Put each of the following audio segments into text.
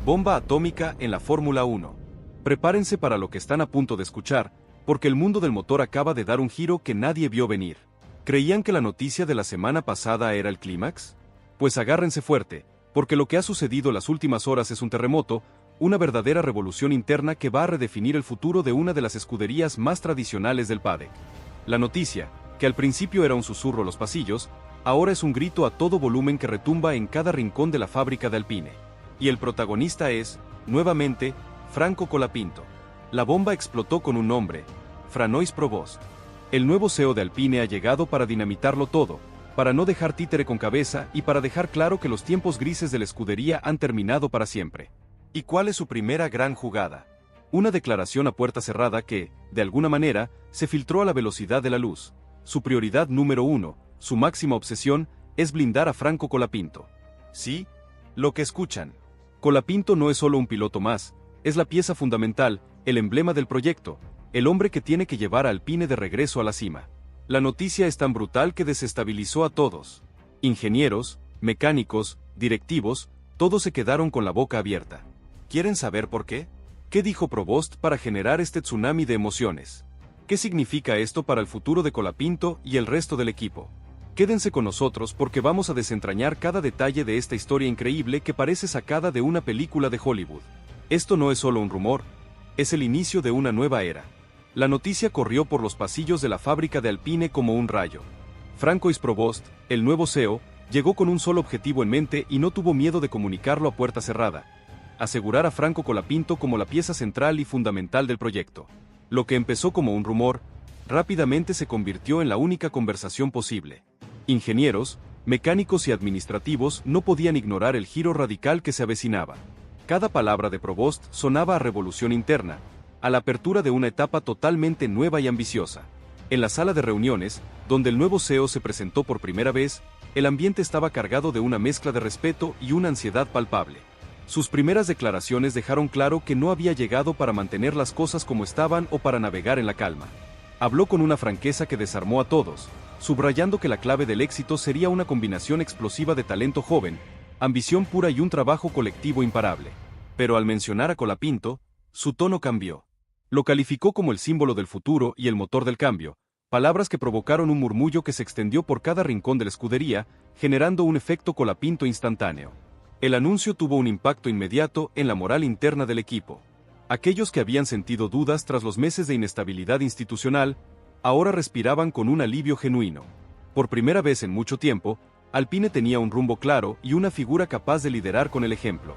Bomba atómica en la Fórmula 1. Prepárense para lo que están a punto de escuchar, porque el mundo del motor acaba de dar un giro que nadie vio venir. ¿Creían que la noticia de la semana pasada era el clímax? Pues agárrense fuerte, porque lo que ha sucedido las últimas horas es un terremoto, una verdadera revolución interna que va a redefinir el futuro de una de las escuderías más tradicionales del paddock. La noticia, que al principio era un susurro en los pasillos, ahora es un grito a todo volumen que retumba en cada rincón de la fábrica de Alpine. Y el protagonista es, nuevamente, Franco Colapinto. La bomba explotó con un nombre, Francois Provost. El nuevo CEO de Alpine ha llegado para dinamitarlo todo, para no dejar títere con cabeza y para dejar claro que los tiempos grises de la escudería han terminado para siempre. ¿Y cuál es su primera gran jugada? Una declaración a puerta cerrada que, de alguna manera, se filtró a la velocidad de la luz. Su prioridad número uno, su máxima obsesión, es blindar a Franco Colapinto. Sí, lo que escuchan. Colapinto no es solo un piloto más, es la pieza fundamental, el emblema del proyecto, el hombre que tiene que llevar a Alpine de regreso a la cima. La noticia es tan brutal que desestabilizó a todos. Ingenieros, mecánicos, directivos, todos se quedaron con la boca abierta. ¿Quieren saber por qué? ¿Qué dijo Provost para generar este tsunami de emociones? ¿Qué significa esto para el futuro de Colapinto y el resto del equipo? Quédense con nosotros porque vamos a desentrañar cada detalle de esta historia increíble que parece sacada de una película de Hollywood. Esto no es solo un rumor, es el inicio de una nueva era. La noticia corrió por los pasillos de la fábrica de Alpine como un rayo. Francois Provost, el nuevo CEO, llegó con un solo objetivo en mente y no tuvo miedo de comunicarlo a puerta cerrada: asegurar a Franco Colapinto como la pieza central y fundamental del proyecto. Lo que empezó como un rumor, rápidamente se convirtió en la única conversación posible. Ingenieros, mecánicos y administrativos no podían ignorar el giro radical que se avecinaba. Cada palabra de Provost sonaba a revolución interna, a la apertura de una etapa totalmente nueva y ambiciosa. En la sala de reuniones, donde el nuevo CEO se presentó por primera vez, el ambiente estaba cargado de una mezcla de respeto y una ansiedad palpable. Sus primeras declaraciones dejaron claro que no había llegado para mantener las cosas como estaban o para navegar en la calma. Habló con una franqueza que desarmó a todos, subrayando que la clave del éxito sería una combinación explosiva de talento joven, ambición pura y un trabajo colectivo imparable. Pero al mencionar a Colapinto, su tono cambió. Lo calificó como el símbolo del futuro y el motor del cambio, palabras que provocaron un murmullo que se extendió por cada rincón de la escudería, generando un efecto Colapinto instantáneo. El anuncio tuvo un impacto inmediato en la moral interna del equipo. Aquellos que habían sentido dudas tras los meses de inestabilidad institucional, ahora respiraban con un alivio genuino. Por primera vez en mucho tiempo, Alpine tenía un rumbo claro y una figura capaz de liderar con el ejemplo.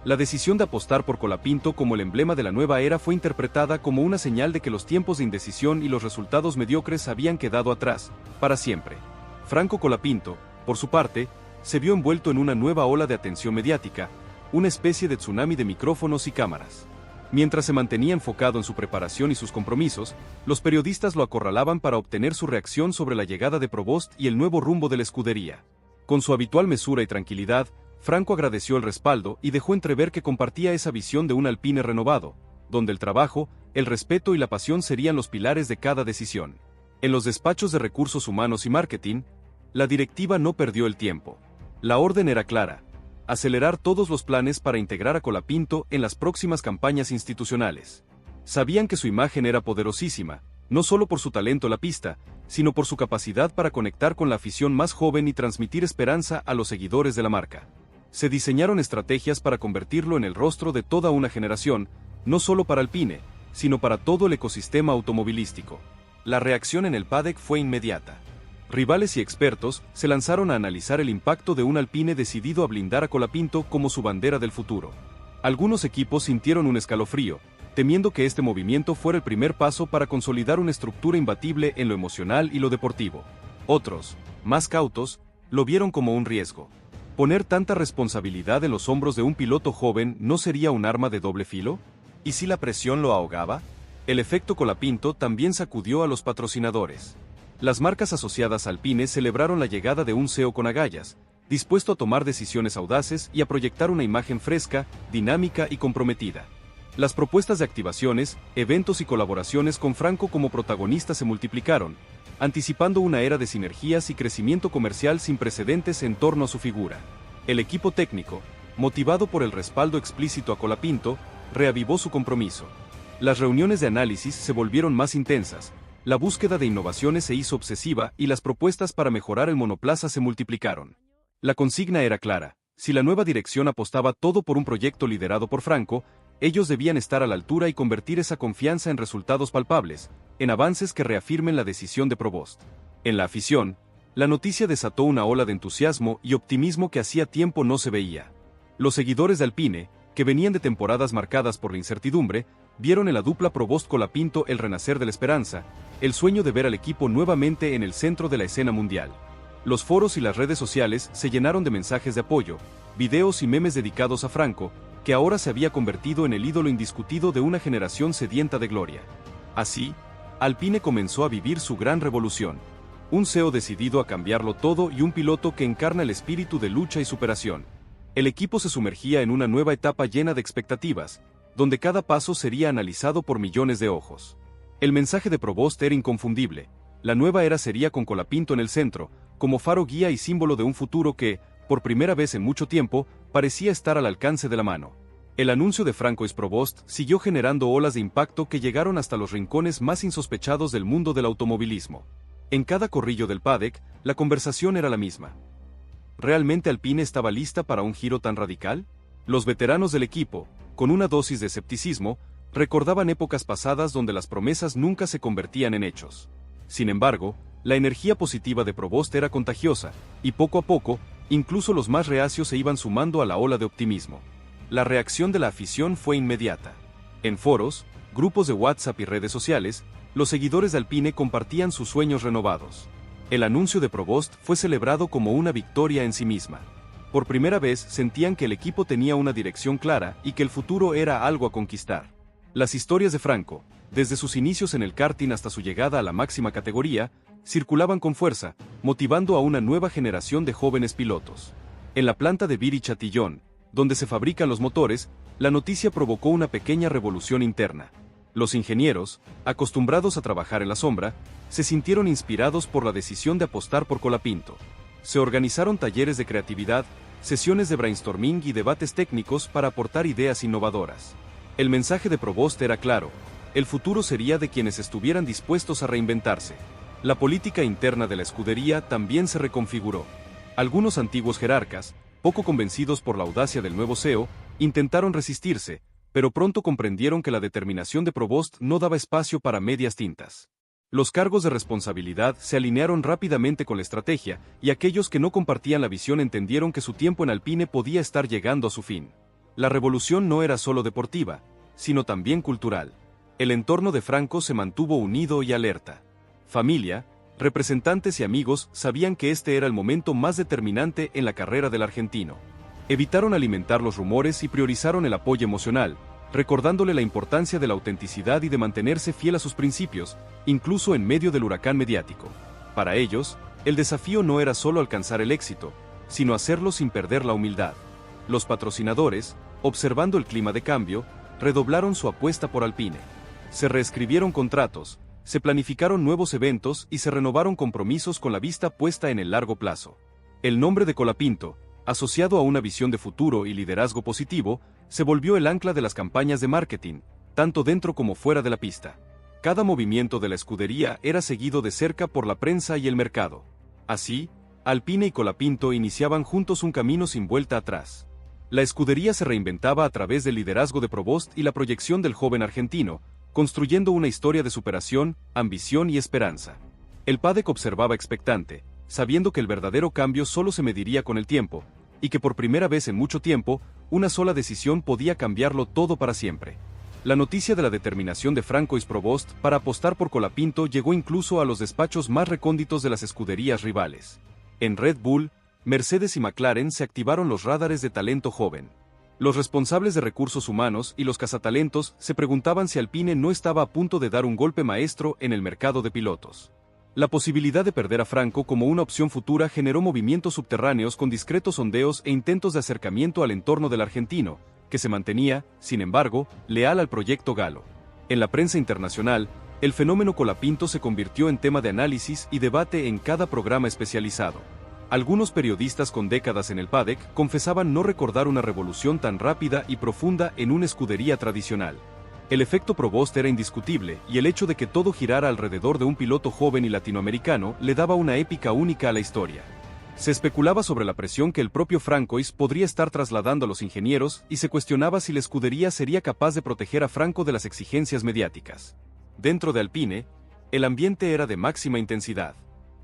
La decisión de apostar por Colapinto como el emblema de la nueva era fue interpretada como una señal de que los tiempos de indecisión y los resultados mediocres habían quedado atrás, para siempre. Franco Colapinto, por su parte, se vio envuelto en una nueva ola de atención mediática, una especie de tsunami de micrófonos y cámaras. Mientras se mantenía enfocado en su preparación y sus compromisos, los periodistas lo acorralaban para obtener su reacción sobre la llegada de Provost y el nuevo rumbo de la escudería. Con su habitual mesura y tranquilidad, Franco agradeció el respaldo y dejó entrever que compartía esa visión de un Alpine renovado, donde el trabajo, el respeto y la pasión serían los pilares de cada decisión. En los despachos de recursos humanos y marketing, la directiva no perdió el tiempo. La orden era clara: acelerar todos los planes para integrar a Colapinto en las próximas campañas institucionales. Sabían que su imagen era poderosísima, no solo por su talento en la pista, sino por su capacidad para conectar con la afición más joven y transmitir esperanza a los seguidores de la marca. Se diseñaron estrategias para convertirlo en el rostro de toda una generación, no solo para Alpine, sino para todo el ecosistema automovilístico. La reacción en el paddock fue inmediata. Rivales y expertos se lanzaron a analizar el impacto de un Alpine decidido a blindar a Colapinto como su bandera del futuro. Algunos equipos sintieron un escalofrío, temiendo que este movimiento fuera el primer paso para consolidar una estructura imbatible en lo emocional y lo deportivo. Otros, más cautos, lo vieron como un riesgo. ¿Poner tanta responsabilidad en los hombros de un piloto joven no sería un arma de doble filo? ¿Y si la presión lo ahogaba? El efecto Colapinto también sacudió a los patrocinadores. Las marcas asociadas a Alpine celebraron la llegada de un CEO con agallas, dispuesto a tomar decisiones audaces y a proyectar una imagen fresca, dinámica y comprometida. Las propuestas de activaciones, eventos y colaboraciones con Franco como protagonista se multiplicaron, anticipando una era de sinergias y crecimiento comercial sin precedentes en torno a su figura. El equipo técnico, motivado por el respaldo explícito a Colapinto, reavivó su compromiso. Las reuniones de análisis se volvieron más intensas, la búsqueda de innovaciones se hizo obsesiva y las propuestas para mejorar el monoplaza se multiplicaron. La consigna era clara: si la nueva dirección apostaba todo por un proyecto liderado por Franco, ellos debían estar a la altura y convertir esa confianza en resultados palpables, en avances que reafirmen la decisión de Provost. En la afición, la noticia desató una ola de entusiasmo y optimismo que hacía tiempo no se veía. Los seguidores de Alpine, que venían de temporadas marcadas por la incertidumbre, vieron en la dupla Provost-Colapinto el renacer de la esperanza, el sueño de ver al equipo nuevamente en el centro de la escena mundial. Los foros y las redes sociales se llenaron de mensajes de apoyo, videos y memes dedicados a Franco, que ahora se había convertido en el ídolo indiscutido de una generación sedienta de gloria. Así, Alpine comenzó a vivir su gran revolución. Un CEO decidido a cambiarlo todo y un piloto que encarna el espíritu de lucha y superación. El equipo se sumergía en una nueva etapa llena de expectativas, donde cada paso sería analizado por millones de ojos. El mensaje de Provost era inconfundible: la nueva era sería con Colapinto en el centro, como faro guía y símbolo de un futuro que, por primera vez en mucho tiempo, parecía estar al alcance de la mano. El anuncio de Franco y Provost siguió generando olas de impacto que llegaron hasta los rincones más insospechados del mundo del automovilismo. En cada corrillo del paddock, la conversación era la misma. ¿Realmente Alpine estaba lista para un giro tan radical? Los veteranos del equipo, con una dosis de escepticismo, recordaban épocas pasadas donde las promesas nunca se convertían en hechos. Sin embargo, la energía positiva de Provost era contagiosa, y poco a poco, incluso los más reacios se iban sumando a la ola de optimismo. La reacción de la afición fue inmediata. En foros, grupos de WhatsApp y redes sociales, los seguidores de Alpine compartían sus sueños renovados. El anuncio de Provost fue celebrado como una victoria en sí misma. Por primera vez sentían que el equipo tenía una dirección clara y que el futuro era algo a conquistar. Las historias de Franco, desde sus inicios en el karting hasta su llegada a la máxima categoría, circulaban con fuerza, motivando a una nueva generación de jóvenes pilotos. En la planta de Viry-Châtillon, donde se fabrican los motores, la noticia provocó una pequeña revolución interna. Los ingenieros, acostumbrados a trabajar en la sombra, se sintieron inspirados por la decisión de apostar por Colapinto. Se organizaron talleres de creatividad, sesiones de brainstorming y debates técnicos para aportar ideas innovadoras. El mensaje de Provost era claro: el futuro sería de quienes estuvieran dispuestos a reinventarse. La política interna de la escudería también se reconfiguró. Algunos antiguos jerarcas, poco convencidos por la audacia del nuevo CEO, intentaron resistirse, pero pronto comprendieron que la determinación de Provost no daba espacio para medias tintas. Los cargos de responsabilidad se alinearon rápidamente con la estrategia, y aquellos que no compartían la visión entendieron que su tiempo en Alpine podía estar llegando a su fin. La revolución no era solo deportiva, sino también cultural. El entorno de Franco se mantuvo unido y alerta. Familia, representantes y amigos sabían que este era el momento más determinante en la carrera del argentino. Evitaron alimentar los rumores y priorizaron el apoyo emocional, recordándole la importancia de la autenticidad y de mantenerse fiel a sus principios, incluso en medio del huracán mediático. Para ellos, el desafío no era solo alcanzar el éxito, sino hacerlo sin perder la humildad. Los patrocinadores, observando el clima de cambio, redoblaron su apuesta por Alpine. Se reescribieron contratos, se planificaron nuevos eventos y se renovaron compromisos con la vista puesta en el largo plazo. El nombre de Colapinto, asociado a una visión de futuro y liderazgo positivo, se volvió el ancla de las campañas de marketing, tanto dentro como fuera de la pista. Cada movimiento de la escudería era seguido de cerca por la prensa y el mercado. Así, Alpine y Colapinto iniciaban juntos un camino sin vuelta atrás. La escudería se reinventaba a través del liderazgo de Provost y la proyección del joven argentino, construyendo una historia de superación, ambición y esperanza. El paddock observaba expectante, sabiendo que el verdadero cambio solo se mediría con el tiempo, y que por primera vez en mucho tiempo, una sola decisión podía cambiarlo todo para siempre. La noticia de la determinación de Franco y Provost para apostar por Colapinto llegó incluso a los despachos más recónditos de las escuderías rivales. En Red Bull, Mercedes y McLaren se activaron los radares de talento joven. Los responsables de recursos humanos y los cazatalentos se preguntaban si Alpine no estaba a punto de dar un golpe maestro en el mercado de pilotos. La posibilidad de perder a Franco como una opción futura generó movimientos subterráneos con discretos sondeos e intentos de acercamiento al entorno del argentino, que se mantenía, sin embargo, leal al proyecto Galo. En la prensa internacional, el fenómeno Colapinto se convirtió en tema de análisis y debate en cada programa especializado. Algunos periodistas con décadas en el paddock confesaban no recordar una revolución tan rápida y profunda en una escudería tradicional. El efecto Provost era indiscutible, y el hecho de que todo girara alrededor de un piloto joven y latinoamericano le daba una épica única a la historia. Se especulaba sobre la presión que el propio Francois podría estar trasladando a los ingenieros, y se cuestionaba si la escudería sería capaz de proteger a Franco de las exigencias mediáticas. Dentro de Alpine, el ambiente era de máxima intensidad.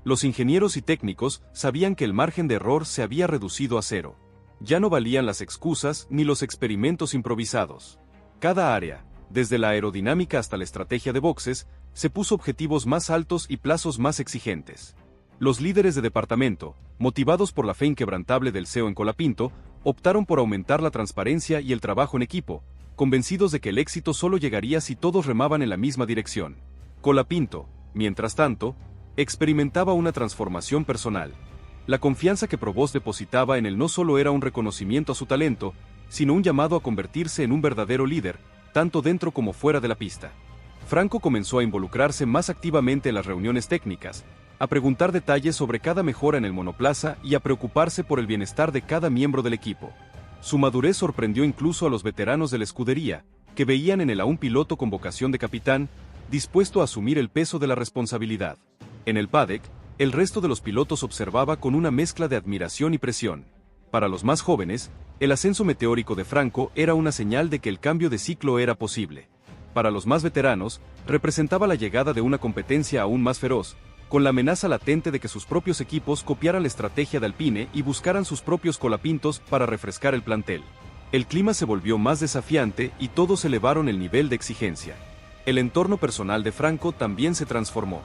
Los ingenieros y técnicos sabían que el margen de error se había reducido a cero. Ya no valían las excusas ni los experimentos improvisados. Cada área, desde la aerodinámica hasta la estrategia de boxes, se puso objetivos más altos y plazos más exigentes. Los líderes de departamento, motivados por la fe inquebrantable del CEO en Colapinto, optaron por aumentar la transparencia y el trabajo en equipo, convencidos de que el éxito solo llegaría si todos remaban en la misma dirección. Colapinto, mientras tanto, experimentaba una transformación personal. La confianza que Provost depositaba en él no solo era un reconocimiento a su talento, sino un llamado a convertirse en un verdadero líder, tanto dentro como fuera de la pista. Franco comenzó a involucrarse más activamente en las reuniones técnicas, a preguntar detalles sobre cada mejora en el monoplaza y a preocuparse por el bienestar de cada miembro del equipo. Su madurez sorprendió incluso a los veteranos de la escudería, que veían en él a un piloto con vocación de capitán, dispuesto a asumir el peso de la responsabilidad. En el paddock, el resto de los pilotos observaba con una mezcla de admiración y presión. Para los más jóvenes, el ascenso meteórico de Franco era una señal de que el cambio de ciclo era posible. Para los más veteranos, representaba la llegada de una competencia aún más feroz, con la amenaza latente de que sus propios equipos copiaran la estrategia de Alpine y buscaran sus propios colapintos para refrescar el plantel. El clima se volvió más desafiante y todos elevaron el nivel de exigencia. El entorno personal de Franco también se transformó.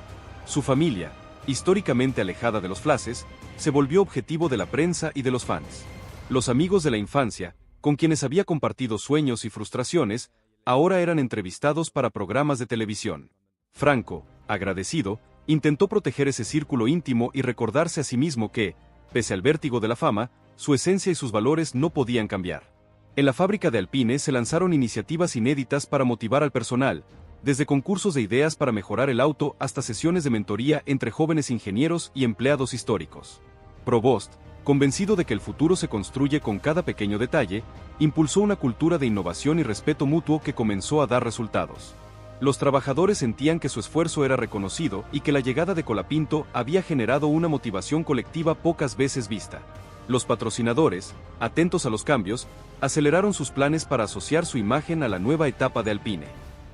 Su familia, históricamente alejada de los flashes, se volvió objetivo de la prensa y de los fans. Los amigos de la infancia, con quienes había compartido sueños y frustraciones, ahora eran entrevistados para programas de televisión. Franco, agradecido, intentó proteger ese círculo íntimo y recordarse a sí mismo que, pese al vértigo de la fama, su esencia y sus valores no podían cambiar. En la fábrica de Alpine se lanzaron iniciativas inéditas para motivar al personal, desde concursos de ideas para mejorar el auto hasta sesiones de mentoría entre jóvenes ingenieros y empleados históricos. Provost, convencido de que el futuro se construye con cada pequeño detalle, impulsó una cultura de innovación y respeto mutuo que comenzó a dar resultados. Los trabajadores sentían que su esfuerzo era reconocido y que la llegada de Colapinto había generado una motivación colectiva pocas veces vista. Los patrocinadores, atentos a los cambios, aceleraron sus planes para asociar su imagen a la nueva etapa de Alpine.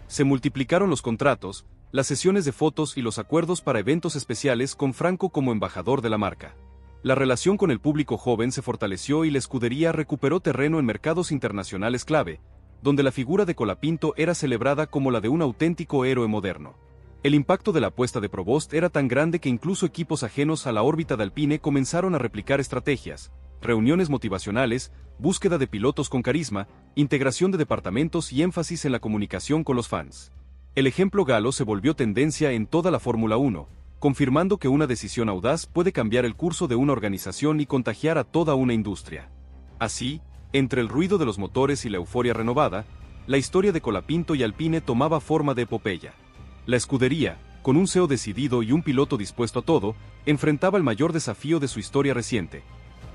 Se multiplicaron los contratos, las sesiones de fotos y los acuerdos para eventos especiales con Franco como embajador de la marca. La relación con el público joven se fortaleció y la escudería recuperó terreno en mercados internacionales clave, donde la figura de Colapinto era celebrada como la de un auténtico héroe moderno. El impacto de la apuesta de Provost era tan grande que incluso equipos ajenos a la órbita de Alpine comenzaron a replicar estrategias, reuniones motivacionales, búsqueda de pilotos con carisma, integración de departamentos y énfasis en la comunicación con los fans. El ejemplo galo se volvió tendencia en toda la Fórmula 1, confirmando que una decisión audaz puede cambiar el curso de una organización y contagiar a toda una industria. Así, entre el ruido de los motores y la euforia renovada, la historia de Colapinto y Alpine tomaba forma de epopeya. La escudería, con un CEO decidido y un piloto dispuesto a todo, enfrentaba el mayor desafío de su historia reciente: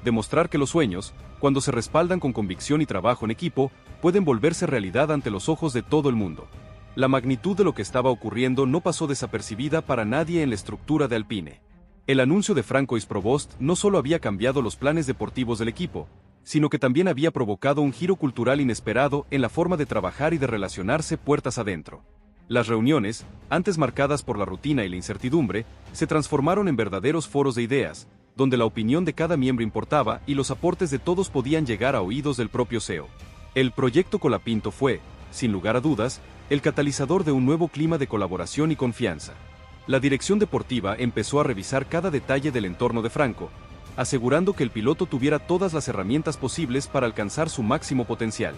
demostrar que los sueños, cuando se respaldan con convicción y trabajo en equipo, pueden volverse realidad ante los ojos de todo el mundo. La magnitud de lo que estaba ocurriendo no pasó desapercibida para nadie en la estructura de Alpine. El anuncio de Francois Provost no solo había cambiado los planes deportivos del equipo, sino que también había provocado un giro cultural inesperado en la forma de trabajar y de relacionarse puertas adentro. Las reuniones, antes marcadas por la rutina y la incertidumbre, se transformaron en verdaderos foros de ideas, donde la opinión de cada miembro importaba y los aportes de todos podían llegar a oídos del propio CEO. El proyecto Colapinto fue, sin lugar a dudas, el catalizador de un nuevo clima de colaboración y confianza. La dirección deportiva empezó a revisar cada detalle del entorno de Franco, asegurando que el piloto tuviera todas las herramientas posibles para alcanzar su máximo potencial.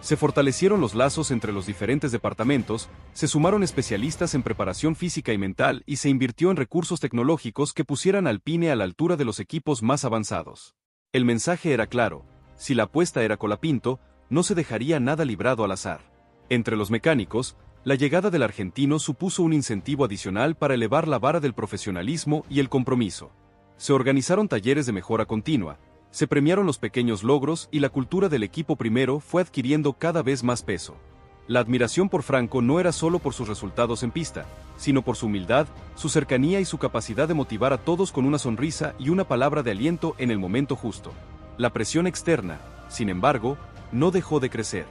Se fortalecieron los lazos entre los diferentes departamentos, se sumaron especialistas en preparación física y mental y se invirtió en recursos tecnológicos que pusieran a Alpine a la altura de los equipos más avanzados. El mensaje era claro: si la apuesta era Colapinto, no se dejaría nada librado al azar. Entre los mecánicos, la llegada del argentino supuso un incentivo adicional para elevar la vara del profesionalismo y el compromiso. Se organizaron talleres de mejora continua, se premiaron los pequeños logros y la cultura del equipo primero fue adquiriendo cada vez más peso. La admiración por Franco no era solo por sus resultados en pista, sino por su humildad, su cercanía y su capacidad de motivar a todos con una sonrisa y una palabra de aliento en el momento justo. La presión externa, sin embargo, no dejó de crecer.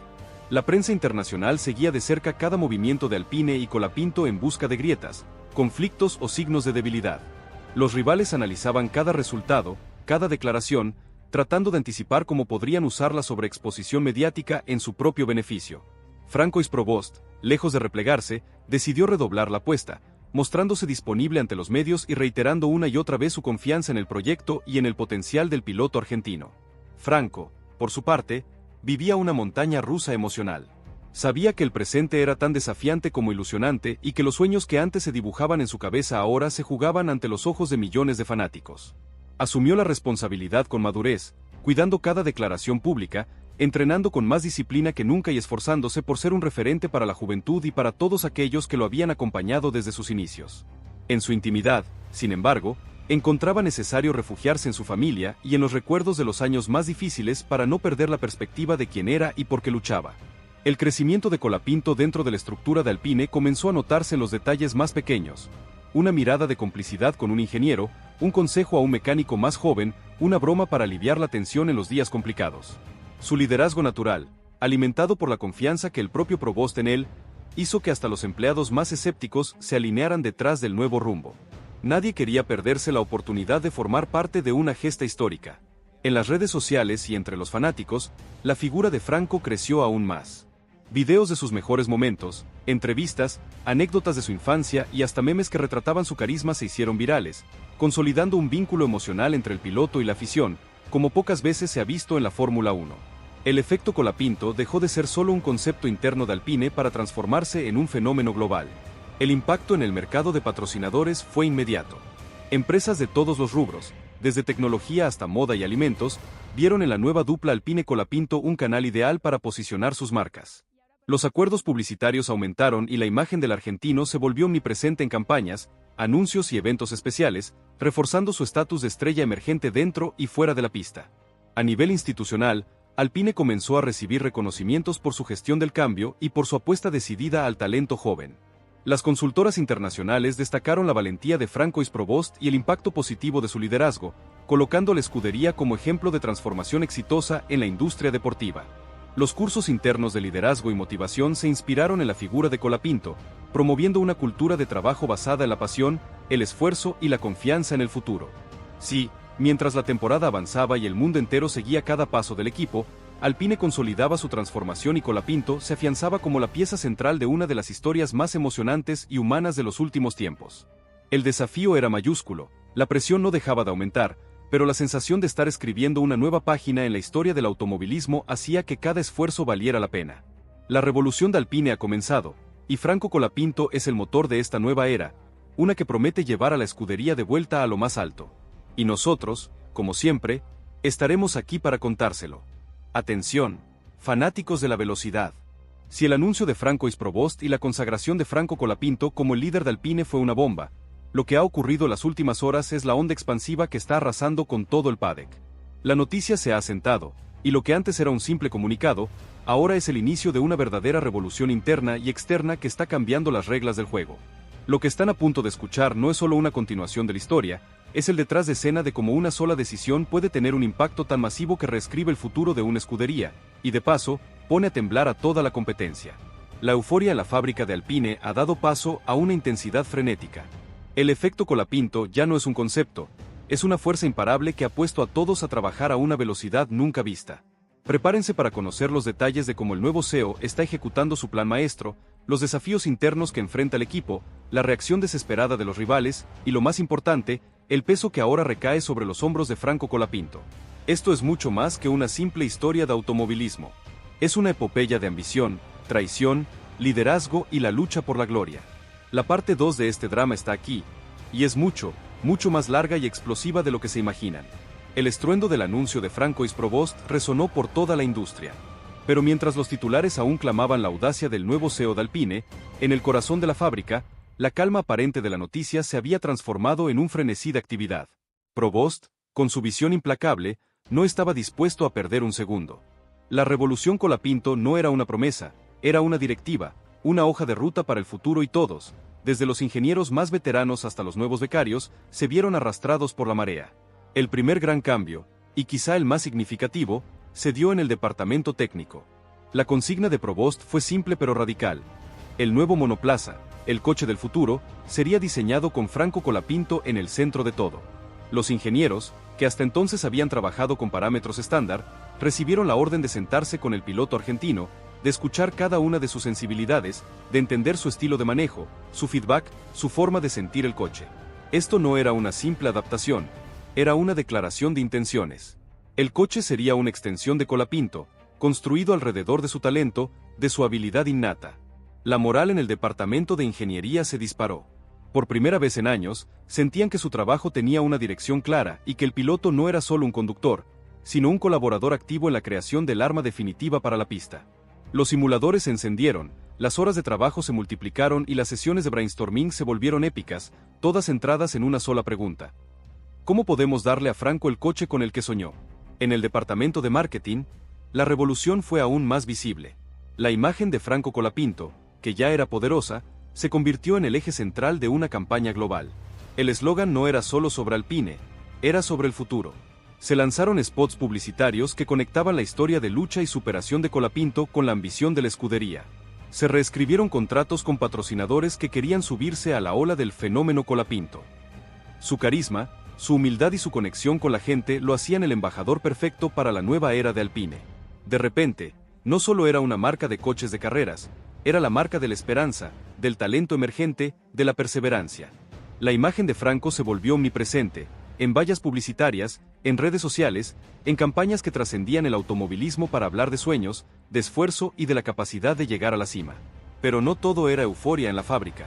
La prensa internacional seguía de cerca cada movimiento de Alpine y Colapinto en busca de grietas, conflictos o signos de debilidad. Los rivales analizaban cada resultado, cada declaración, tratando de anticipar cómo podrían usar la sobreexposición mediática en su propio beneficio. Francois Provost, lejos de replegarse, decidió redoblar la apuesta, mostrándose disponible ante los medios y reiterando una y otra vez su confianza en el proyecto y en el potencial del piloto argentino. Franco, por su parte, vivía una montaña rusa emocional. Sabía que el presente era tan desafiante como ilusionante y que los sueños que antes se dibujaban en su cabeza ahora se jugaban ante los ojos de millones de fanáticos. Asumió la responsabilidad con madurez, cuidando cada declaración pública, entrenando con más disciplina que nunca y esforzándose por ser un referente para la juventud y para todos aquellos que lo habían acompañado desde sus inicios. En su intimidad, sin embargo, encontraba necesario refugiarse en su familia y en los recuerdos de los años más difíciles para no perder la perspectiva de quién era y por qué luchaba. El crecimiento de Colapinto dentro de la estructura de Alpine comenzó a notarse en los detalles más pequeños. Una mirada de complicidad con un ingeniero, un consejo a un mecánico más joven, una broma para aliviar la tensión en los días complicados. Su liderazgo natural, alimentado por la confianza que el propio Provost en él, hizo que hasta los empleados más escépticos se alinearan detrás del nuevo rumbo. Nadie quería perderse la oportunidad de formar parte de una gesta histórica. En las redes sociales y entre los fanáticos, la figura de Franco creció aún más. Videos de sus mejores momentos, entrevistas, anécdotas de su infancia y hasta memes que retrataban su carisma se hicieron virales, consolidando un vínculo emocional entre el piloto y la afición, como pocas veces se ha visto en la Fórmula 1. El efecto Colapinto dejó de ser solo un concepto interno de Alpine para transformarse en un fenómeno global. El impacto en el mercado de patrocinadores fue inmediato. Empresas de todos los rubros, desde tecnología hasta moda y alimentos, vieron en la nueva dupla Alpine Colapinto un canal ideal para posicionar sus marcas. Los acuerdos publicitarios aumentaron y la imagen del argentino se volvió omnipresente en campañas, anuncios y eventos especiales, reforzando su estatus de estrella emergente dentro y fuera de la pista. A nivel institucional, Alpine comenzó a recibir reconocimientos por su gestión del cambio y por su apuesta decidida al talento joven. Las consultoras internacionales destacaron la valentía de Francois Provost y el impacto positivo de su liderazgo, colocando la escudería como ejemplo de transformación exitosa en la industria deportiva. Los cursos internos de liderazgo y motivación se inspiraron en la figura de Colapinto, promoviendo una cultura de trabajo basada en la pasión, el esfuerzo y la confianza en el futuro. Sí, mientras la temporada avanzaba y el mundo entero seguía cada paso del equipo, Alpine consolidaba su transformación y Colapinto se afianzaba como la pieza central de una de las historias más emocionantes y humanas de los últimos tiempos. El desafío era mayúsculo, la presión no dejaba de aumentar, pero la sensación de estar escribiendo una nueva página en la historia del automovilismo hacía que cada esfuerzo valiera la pena. La revolución de Alpine ha comenzado, y Franco Colapinto es el motor de esta nueva era, una que promete llevar a la escudería de vuelta a lo más alto. Y nosotros, como siempre, estaremos aquí para contárselo. Atención, fanáticos de la velocidad. Si el anuncio de Francois Provost y la consagración de Franco Colapinto como el líder de Alpine fue una bomba, lo que ha ocurrido las últimas horas es la onda expansiva que está arrasando con todo el paddock. La noticia se ha asentado, y lo que antes era un simple comunicado, ahora es el inicio de una verdadera revolución interna y externa que está cambiando las reglas del juego. Lo que están a punto de escuchar no es solo una continuación de la historia, es el detrás de escena de cómo una sola decisión puede tener un impacto tan masivo que reescribe el futuro de una escudería, y de paso, pone a temblar a toda la competencia. La euforia en la fábrica de Alpine ha dado paso a una intensidad frenética. El efecto Colapinto ya no es un concepto, es una fuerza imparable que ha puesto a todos a trabajar a una velocidad nunca vista. Prepárense para conocer los detalles de cómo el nuevo CEO está ejecutando su plan maestro, los desafíos internos que enfrenta el equipo, la reacción desesperada de los rivales, y lo más importante, el peso que ahora recae sobre los hombros de Franco Colapinto. Esto es mucho más que una simple historia de automovilismo. Es una epopeya de ambición, traición, liderazgo y la lucha por la gloria. La parte 2 de este drama está aquí, y es mucho más larga y explosiva de lo que se imaginan. El estruendo del anuncio de Francois Provost resonó por toda la industria. Pero mientras los titulares aún clamaban la audacia del nuevo CEO de Alpine, en el corazón de la fábrica, la calma aparente de la noticia se había transformado en un frenesí de actividad. Provost, con su visión implacable, no estaba dispuesto a perder un segundo. La revolución Colapinto no era una promesa, era una directiva, una hoja de ruta para el futuro y todos, desde los ingenieros más veteranos hasta los nuevos becarios, se vieron arrastrados por la marea. El primer gran cambio, y quizá el más significativo, se dio en el departamento técnico. La consigna de Provost fue simple pero radical. El nuevo monoplaza, el coche del futuro, sería diseñado con Franco Colapinto en el centro de todo. Los ingenieros, que hasta entonces habían trabajado con parámetros estándar, recibieron la orden de sentarse con el piloto argentino, de escuchar cada una de sus sensibilidades, de entender su estilo de manejo, su feedback, su forma de sentir el coche. Esto no era una simple adaptación, era una declaración de intenciones. El coche sería una extensión de Colapinto, construido alrededor de su talento, de su habilidad innata. La moral en el departamento de ingeniería se disparó. Por primera vez en años, sentían que su trabajo tenía una dirección clara y que el piloto no era solo un conductor, sino un colaborador activo en la creación del arma definitiva para la pista. Los simuladores se encendieron, las horas de trabajo se multiplicaron y las sesiones de brainstorming se volvieron épicas, todas centradas en una sola pregunta. ¿Cómo podemos darle a Franco el coche con el que soñó? En el departamento de marketing, la revolución fue aún más visible. La imagen de Franco Colapinto, que ya era poderosa, se convirtió en el eje central de una campaña global. El eslogan no era solo sobre Alpine, era sobre el futuro. Se lanzaron spots publicitarios que conectaban la historia de lucha y superación de Colapinto con la ambición de la escudería. Se reescribieron contratos con patrocinadores que querían subirse a la ola del fenómeno Colapinto. Su carisma, su humildad y su conexión con la gente lo hacían el embajador perfecto para la nueva era de Alpine. De repente, no solo era una marca de coches de carreras, era la marca de la esperanza, del talento emergente, de la perseverancia. La imagen de Franco se volvió omnipresente, en vallas publicitarias, en redes sociales, en campañas que trascendían el automovilismo para hablar de sueños, de esfuerzo y de la capacidad de llegar a la cima. Pero no todo era euforia en la fábrica.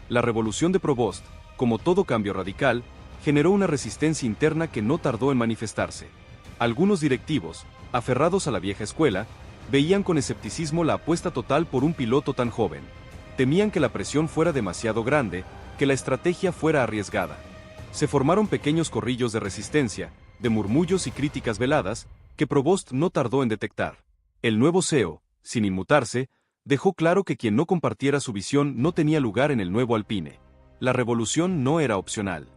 La revolución de Provost, como todo cambio radical, generó una resistencia interna que no tardó en manifestarse. Algunos directivos, aferrados a la vieja escuela, veían con escepticismo la apuesta total por un piloto tan joven. Temían que la presión fuera demasiado grande, que la estrategia fuera arriesgada. Se formaron pequeños corrillos de resistencia, de murmullos y críticas veladas, que Provost no tardó en detectar. El nuevo CEO, sin inmutarse, dejó claro que quien no compartiera su visión no tenía lugar en el nuevo Alpine. La revolución no era opcional.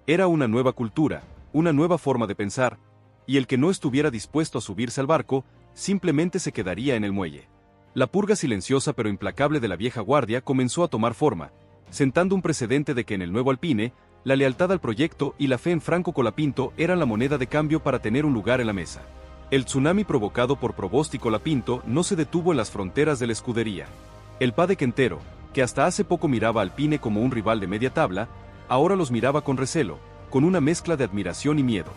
Era una nueva cultura, una nueva forma de pensar, y el que no estuviera dispuesto a subirse al barco, simplemente se quedaría en el muelle. La purga silenciosa pero implacable de la vieja guardia comenzó a tomar forma, sentando un precedente de que en el nuevo Alpine, la lealtad al proyecto y la fe en Franco Colapinto eran la moneda de cambio para tener un lugar en la mesa. El tsunami provocado por Provost y Colapinto no se detuvo en las fronteras de la escudería. El paddock entero, que hasta hace poco miraba a Alpine como un rival de media tabla, ahora los miraba con recelo, con una mezcla de admiración y miedo.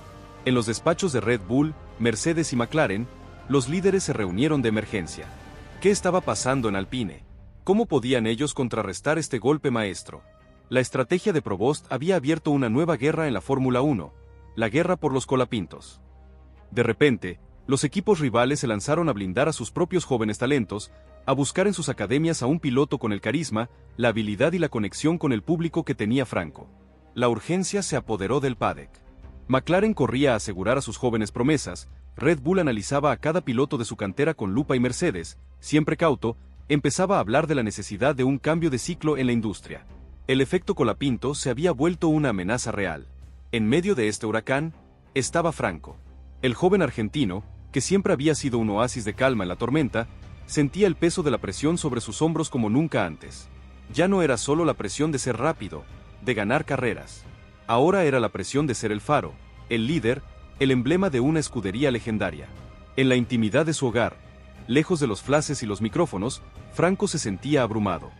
En los despachos de Red Bull, Mercedes y McLaren, los líderes se reunieron de emergencia. ¿Qué estaba pasando en Alpine? ¿Cómo podían ellos contrarrestar este golpe maestro? La estrategia de Provost había abierto una nueva guerra en la Fórmula 1, la guerra por los Colapintos. De repente, los equipos rivales se lanzaron a blindar a sus propios jóvenes talentos, a buscar en sus academias a un piloto con el carisma, la habilidad y la conexión con el público que tenía Franco. La urgencia se apoderó del paddock. McLaren corría a asegurar a sus jóvenes promesas, Red Bull analizaba a cada piloto de su cantera con lupa y Mercedes, siempre cauto, empezaba a hablar de la necesidad de un cambio de ciclo en la industria. El efecto Colapinto se había vuelto una amenaza real. En medio de este huracán, estaba Franco. El joven argentino, que siempre había sido un oasis de calma en la tormenta, sentía el peso de la presión sobre sus hombros como nunca antes. Ya no era solo la presión de ser rápido, de ganar carreras. Ahora era la presión de ser el faro, el líder, el emblema de una escudería legendaria. En la intimidad de su hogar, lejos de los flashes y los micrófonos, Franco se sentía abrumado.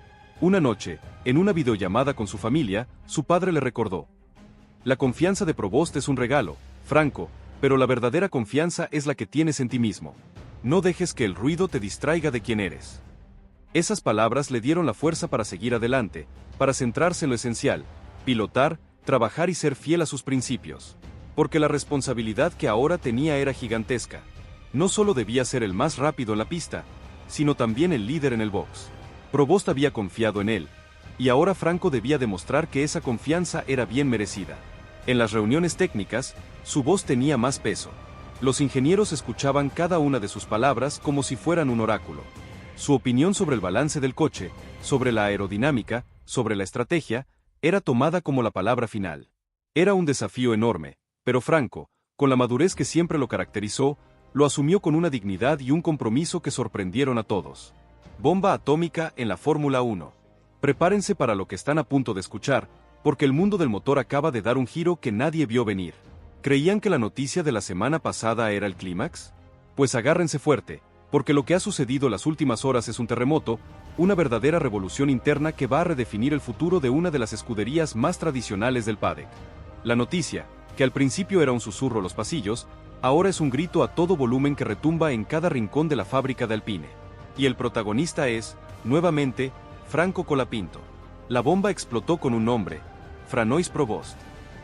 Una noche, en una videollamada con su familia, su padre le recordó: la confianza de Provost es un regalo, Franco, pero la verdadera confianza es la que tienes en ti mismo. No dejes que el ruido te distraiga de quién eres. Esas palabras le dieron la fuerza para seguir adelante, para centrarse en lo esencial, pilotar, trabajar y ser fiel a sus principios. Porque la responsabilidad que ahora tenía era gigantesca. No solo debía ser el más rápido en la pista, sino también el líder en el box. Provost había confiado en él, y ahora Franco debía demostrar que esa confianza era bien merecida. En las reuniones técnicas, su voz tenía más peso. Los ingenieros escuchaban cada una de sus palabras como si fueran un oráculo. Su opinión sobre el balance del coche, sobre la aerodinámica, sobre la estrategia, era tomada como la palabra final. Era un desafío enorme, pero Franco, con la madurez que siempre lo caracterizó, lo asumió con una dignidad y un compromiso que sorprendieron a todos. Bomba atómica en la Fórmula 1. Prepárense para lo que están a punto de escuchar, porque el mundo del motor acaba de dar un giro que nadie vio venir. ¿Creían que la noticia de la semana pasada era el clímax? Pues agárrense fuerte, porque lo que ha sucedido las últimas horas es un terremoto, una verdadera revolución interna que va a redefinir el futuro de una de las escuderías más tradicionales del paddock. La noticia, que al principio era un susurro en los pasillos, ahora es un grito a todo volumen que retumba en cada rincón de la fábrica de Alpine. Y el protagonista es, nuevamente, Franco Colapinto. La bomba explotó con un nombre: Francois Provost.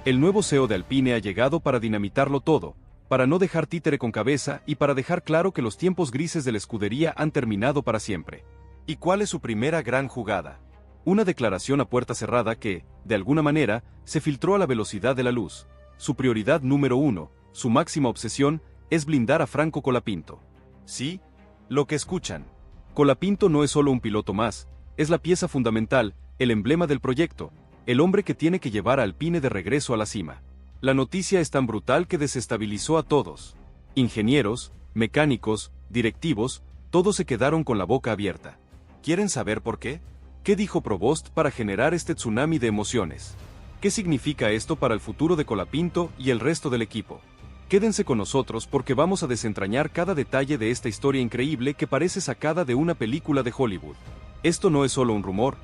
El nuevo CEO de Alpine ha llegado para dinamitarlo todo, para no dejar títere con cabeza y para dejar claro que los tiempos grises de la escudería han terminado para siempre. ¿Y cuál es su primera gran jugada? Una declaración a puerta cerrada que, de alguna manera, se filtró a la velocidad de la luz. Su prioridad número uno, su máxima obsesión, es blindar a Franco Colapinto. Sí, lo que escuchan. Colapinto no es solo un piloto más, es la pieza fundamental, el emblema del proyecto, el hombre que tiene que llevar a Alpine de regreso a la cima. La noticia es tan brutal que desestabilizó a todos. Ingenieros, mecánicos, directivos, todos se quedaron con la boca abierta. ¿Quieren saber por qué? ¿Qué dijo Provost para generar este tsunami de emociones? ¿Qué significa esto para el futuro de Colapinto y el resto del equipo? Quédense con nosotros porque vamos a desentrañar cada detalle de esta historia increíble que parece sacada de una película de Hollywood. Esto no es solo un rumor,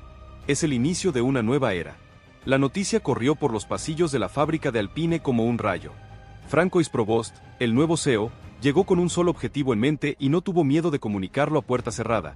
es el inicio de una nueva era. La noticia corrió por los pasillos de la fábrica de Alpine como un rayo. Francois Provost, el nuevo CEO, llegó con un solo objetivo en mente y no tuvo miedo de comunicarlo a puerta cerrada: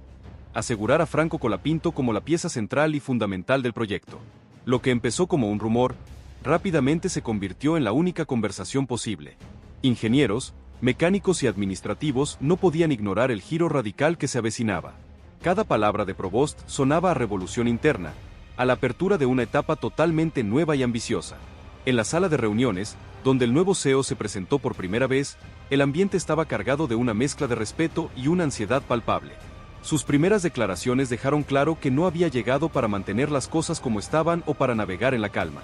asegurar a Franco Colapinto como la pieza central y fundamental del proyecto. Lo que empezó como un rumor, rápidamente se convirtió en la única conversación posible. Ingenieros, mecánicos y administrativos no podían ignorar el giro radical que se avecinaba. Cada palabra de Provost sonaba a revolución interna, a la apertura de una etapa totalmente nueva y ambiciosa. En la sala de reuniones, donde el nuevo CEO se presentó por primera vez, el ambiente estaba cargado de una mezcla de respeto y una ansiedad palpable. Sus primeras declaraciones dejaron claro que no había llegado para mantener las cosas como estaban o para navegar en la calma.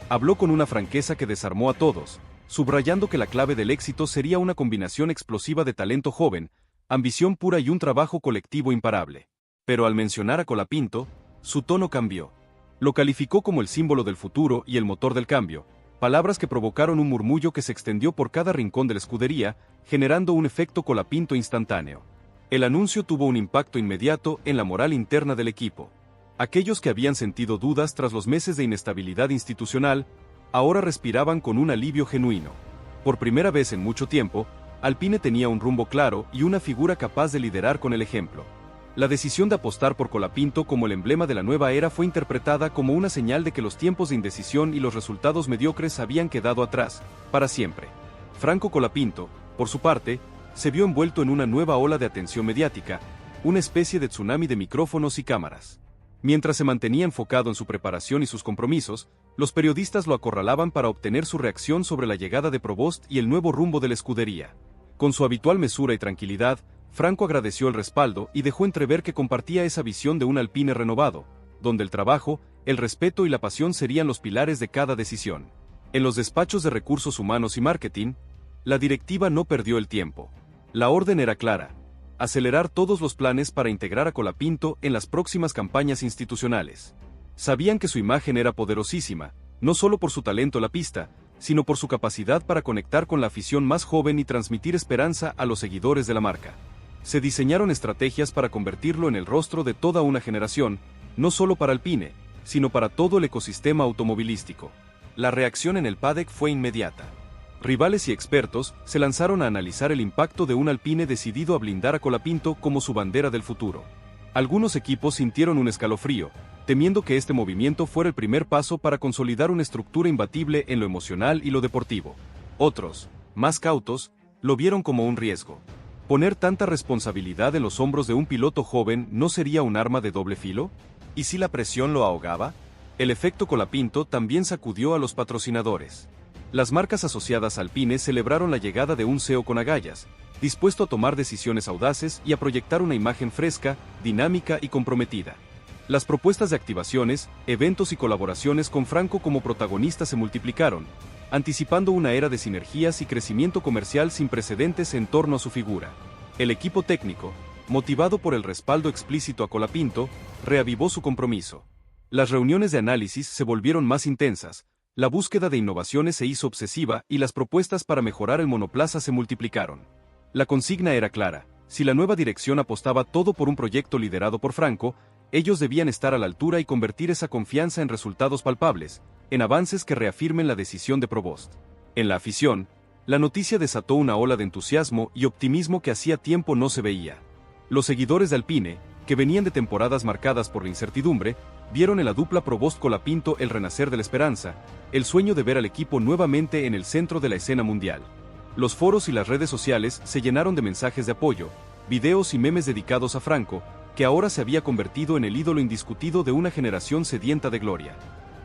Habló con una franqueza que desarmó a todos, subrayando que la clave del éxito sería una combinación explosiva de talento joven, ambición pura y un trabajo colectivo imparable. Pero al mencionar a Colapinto, su tono cambió. Lo calificó como el símbolo del futuro y el motor del cambio, palabras que provocaron un murmullo que se extendió por cada rincón de la escudería, generando un efecto Colapinto instantáneo. El anuncio tuvo un impacto inmediato en la moral interna del equipo. Aquellos que habían sentido dudas tras los meses de inestabilidad institucional, ahora respiraban con un alivio genuino. Por primera vez en mucho tiempo, Alpine tenía un rumbo claro y una figura capaz de liderar con el ejemplo. La decisión de apostar por Colapinto como el emblema de la nueva era fue interpretada como una señal de que los tiempos de indecisión y los resultados mediocres habían quedado atrás, para siempre. Franco Colapinto, por su parte, se vio envuelto en una nueva ola de atención mediática, una especie de tsunami de micrófonos y cámaras. Mientras se mantenía enfocado en su preparación y sus compromisos, los periodistas lo acorralaban para obtener su reacción sobre la llegada de Provost y el nuevo rumbo de la escudería. Con su habitual mesura y tranquilidad, Franco agradeció el respaldo y dejó entrever que compartía esa visión de un Alpine renovado, donde el trabajo, el respeto y la pasión serían los pilares de cada decisión. En los despachos de recursos humanos y marketing, la directiva no perdió el tiempo. La orden era clara: acelerar todos los planes para integrar a Colapinto en las próximas campañas institucionales. Sabían que su imagen era poderosísima, no solo por su talento en la pista, sino por su capacidad para conectar con la afición más joven y transmitir esperanza a los seguidores de la marca. Se diseñaron estrategias para convertirlo en el rostro de toda una generación, no solo para Alpine, sino para todo el ecosistema automovilístico. La reacción en el paddock fue inmediata. Rivales y expertos se lanzaron a analizar el impacto de un Alpine decidido a blindar a Colapinto como su bandera del futuro. Algunos equipos sintieron un escalofrío, temiendo que este movimiento fuera el primer paso para consolidar una estructura imbatible en lo emocional y lo deportivo. Otros, más cautos, lo vieron como un riesgo. ¿Poner tanta responsabilidad en los hombros de un piloto joven no sería un arma de doble filo? ¿Y si la presión lo ahogaba? El efecto Colapinto también sacudió a los patrocinadores. Las marcas asociadas a Alpine celebraron la llegada de un CEO con agallas, dispuesto a tomar decisiones audaces y a proyectar una imagen fresca, dinámica y comprometida. Las propuestas de activaciones, eventos y colaboraciones con Franco como protagonistas se multiplicaron, anticipando una era de sinergias y crecimiento comercial sin precedentes en torno a su figura. El equipo técnico, motivado por el respaldo explícito a Colapinto, reavivó su compromiso. Las reuniones de análisis se volvieron más intensas, la búsqueda de innovaciones se hizo obsesiva y las propuestas para mejorar el monoplaza se multiplicaron. La consigna era clara: si la nueva dirección apostaba todo por un proyecto liderado por Franco, ellos debían estar a la altura y convertir esa confianza en resultados palpables, en avances que reafirmen la decisión de Provost. En la afición, la noticia desató una ola de entusiasmo y optimismo que hacía tiempo no se veía. Los seguidores de Alpine, que venían de temporadas marcadas por la incertidumbre, vieron en la dupla Provost-Colapinto el renacer de la esperanza, el sueño de ver al equipo nuevamente en el centro de la escena mundial. Los foros y las redes sociales se llenaron de mensajes de apoyo, videos y memes dedicados a Franco, que ahora se había convertido en el ídolo indiscutido de una generación sedienta de gloria.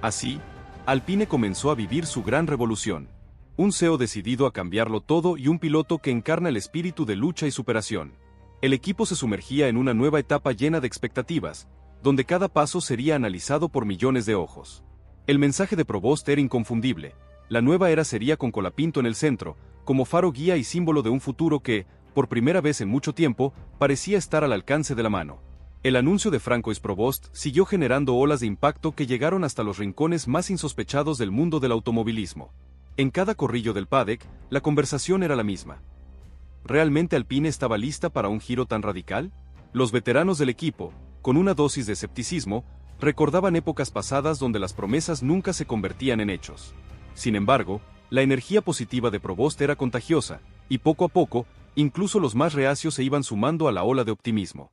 Así, Alpine comenzó a vivir su gran revolución. Un CEO decidido a cambiarlo todo y un piloto que encarna el espíritu de lucha y superación. El equipo se sumergía en una nueva etapa llena de expectativas, donde cada paso sería analizado por millones de ojos. El mensaje de Provost era inconfundible: la nueva era sería con Colapinto en el centro, como faro guía y símbolo de un futuro que, por primera vez en mucho tiempo, parecía estar al alcance de la mano. El anuncio de Franco y Provost siguió generando olas de impacto que llegaron hasta los rincones más insospechados del mundo del automovilismo. En cada corrillo del paddock, la conversación era la misma. ¿Realmente Alpine estaba lista para un giro tan radical? Los veteranos del equipo, con una dosis de escepticismo, recordaban épocas pasadas donde las promesas nunca se convertían en hechos. Sin embargo, la energía positiva de Provost era contagiosa, y poco a poco, incluso los más reacios se iban sumando a la ola de optimismo.